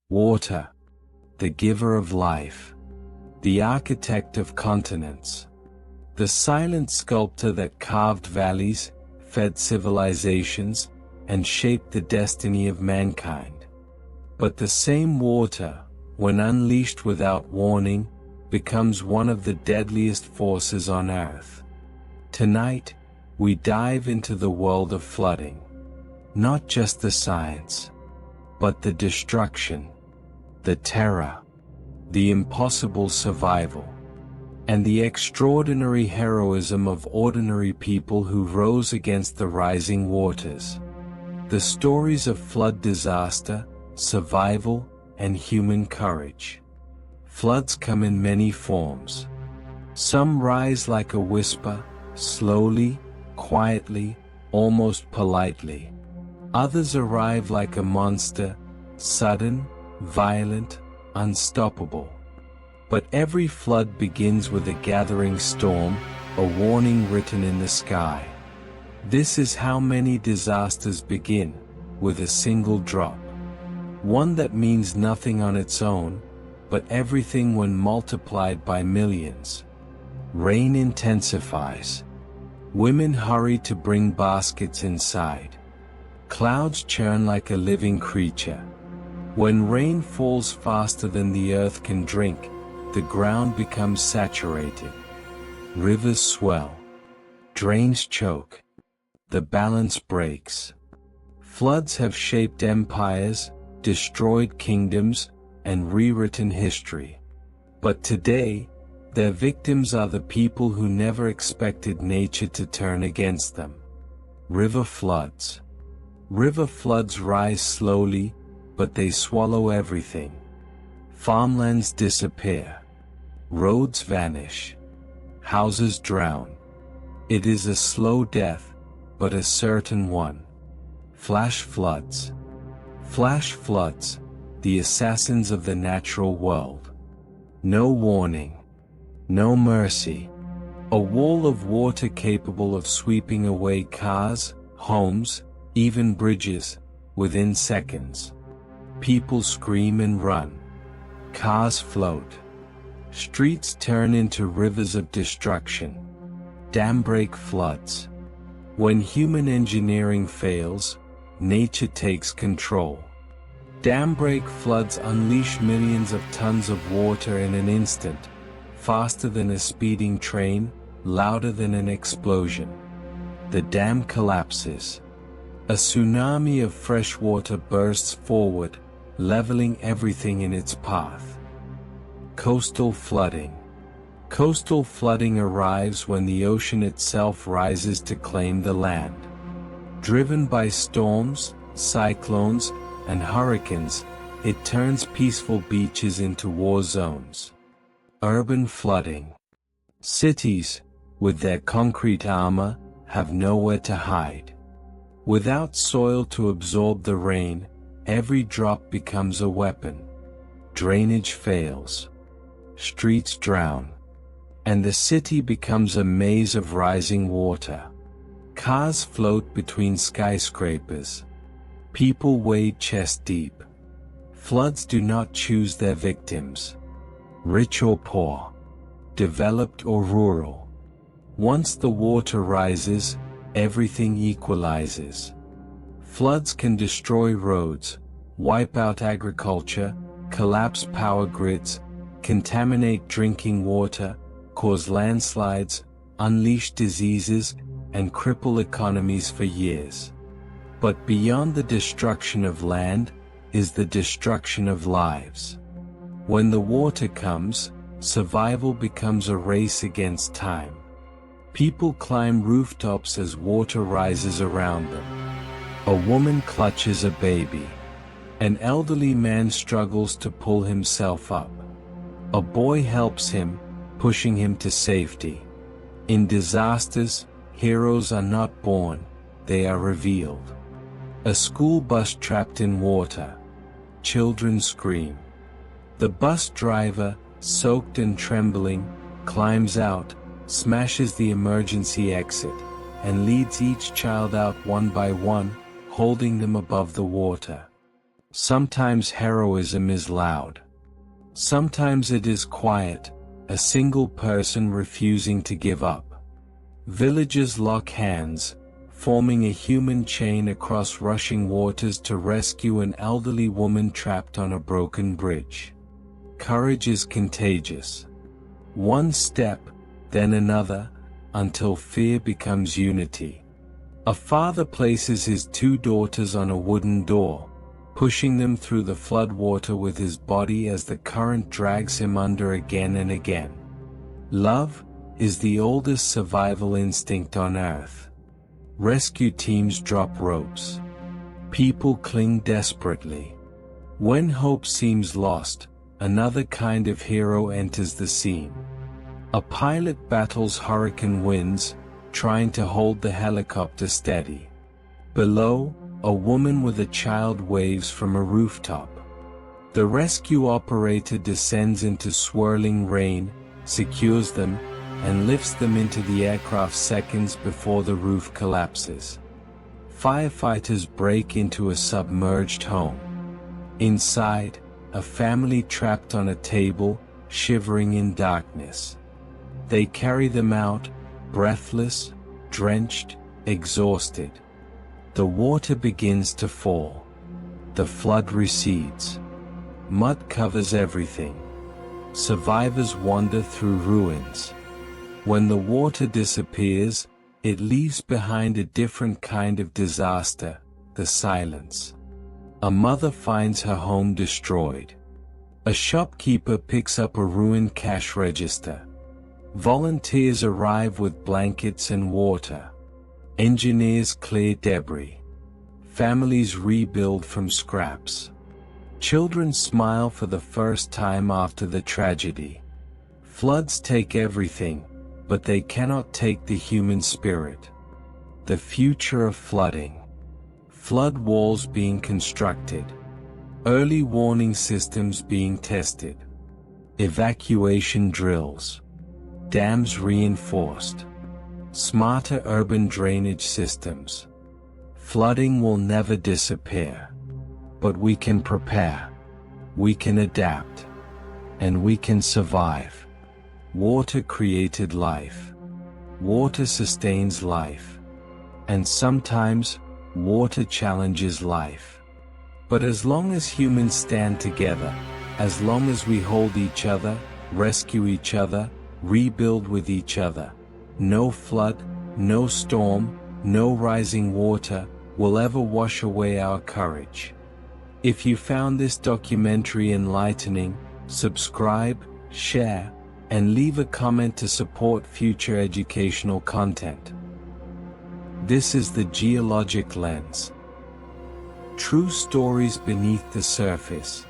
Water, the giver of life, the architect of continents, the silent sculptor that carved valleys, fed civilizations, and shaped the destiny of mankind. But the same water, when unleashed without warning, becomes one of the deadliest forces on Earth. Tonight, we dive into the world of flooding. Not just the science, but the destruction, the terror, the impossible survival, and the extraordinary heroism of ordinary people who rose against the rising waters. The stories of flood disaster, survival, and human courage. Floods come in many forms. Some rise like a whisper, slowly, quietly, almost politely. Others arrive like a monster, sudden, violent, unstoppable. But every flood begins with a gathering storm, a warning written in the sky. This is how many disasters begin, with a single drop. One that means nothing on its own, but everything when multiplied by millions. Rain intensifies. Women hurry to bring baskets inside. Clouds churn like a living creature. When rain falls faster than the earth can drink, the ground becomes saturated. Rivers swell. Drains choke. The balance breaks. Floods have shaped empires, destroyed kingdoms, and rewritten history. But today, their victims are the people who never expected nature to turn against them. River floods. River floods rise slowly, but they swallow everything. Farmlands disappear. Roads vanish. Houses drown. It is a slow death, but a certain one. Flash floods. Flash floods, the assassins of the natural world. No warning. No mercy. A wall of water capable of sweeping away cars, homes, even bridges, within seconds. People scream and run. Cars float. Streets turn into rivers of destruction. Dam break floods. When human engineering fails, nature takes control. Dam break floods unleash millions of tons of water in an instant, faster than a speeding train, louder than an explosion. The dam collapses. A tsunami of fresh water bursts forward, leveling everything in its path. Coastal flooding. Coastal flooding arrives when the ocean itself rises to claim the land. Driven by storms, cyclones, and hurricanes, it turns peaceful beaches into war zones. Urban flooding. Cities, with their concrete armor, have nowhere to hide. Without soil to absorb the rain, every drop becomes a weapon. Drainage fails. Streets drown. And the city becomes a maze of rising water. Cars float between skyscrapers. People wade chest deep. Floods do not choose their victims. Rich or poor. Developed or rural. Once the water rises, everything equalizes. Floods can destroy roads, wipe out agriculture, collapse power grids, contaminate drinking water, cause landslides, unleash diseases, and cripple economies for years. But beyond the destruction of land is the destruction of lives. When the water comes, survival becomes a race against time. People climb rooftops as water rises around them. A woman clutches a baby. An elderly man struggles to pull himself up. A boy helps him, pushing him to safety. In disasters, heroes are not born, they are revealed. A school bus trapped in water. Children scream. The bus driver, soaked and trembling, climbs out, smashes the emergency exit, and leads each child out one by one, holding them above the water. Sometimes heroism is loud. Sometimes it is quiet, a single person refusing to give up. Villagers lock hands, forming a human chain across rushing waters to rescue an elderly woman trapped on a broken bridge. Courage is contagious. One step, then another, until fear becomes unity. A father places his two daughters on a wooden door, pushing them through the flood water with his body as the current drags him under again and again. Love is the oldest survival instinct on Earth. Rescue teams drop ropes. People cling desperately. When hope seems lost, another kind of hero enters the scene. A pilot battles hurricane winds, trying to hold the helicopter steady. Below, a woman with a child waves from a rooftop. The rescue operator descends into swirling rain, secures them, and lifts them into the aircraft seconds before the roof collapses. Firefighters break into a submerged home. Inside, a family trapped on a table, shivering in darkness. They carry them out, breathless, drenched, exhausted. The water begins to fall. The flood recedes. Mud covers everything. Survivors wander through ruins. When the water disappears, it leaves behind a different kind of disaster, the silence. A mother finds her home destroyed. A shopkeeper picks up a ruined cash register. Volunteers arrive with blankets and water. Engineers clear debris. Families rebuild from scraps. Children smile for the first time after the tragedy. Floods take everything, but they cannot take the human spirit. The future of flooding. Flood walls being constructed. Early warning systems being tested. Evacuation drills. Dams reinforced. Smarter urban drainage systems. Flooding will never disappear. But we can prepare. We can adapt. And we can survive. Water created life. Water sustains life. And sometimes, water challenges life. But as long as humans stand together, as long as we hold each other, rescue each other, rebuild with each other, no flood, no storm, no rising water will ever wash away our courage. If you found this documentary enlightening, subscribe, share, and leave a comment to support future educational content. This is the Geologic Lens. True stories beneath the surface.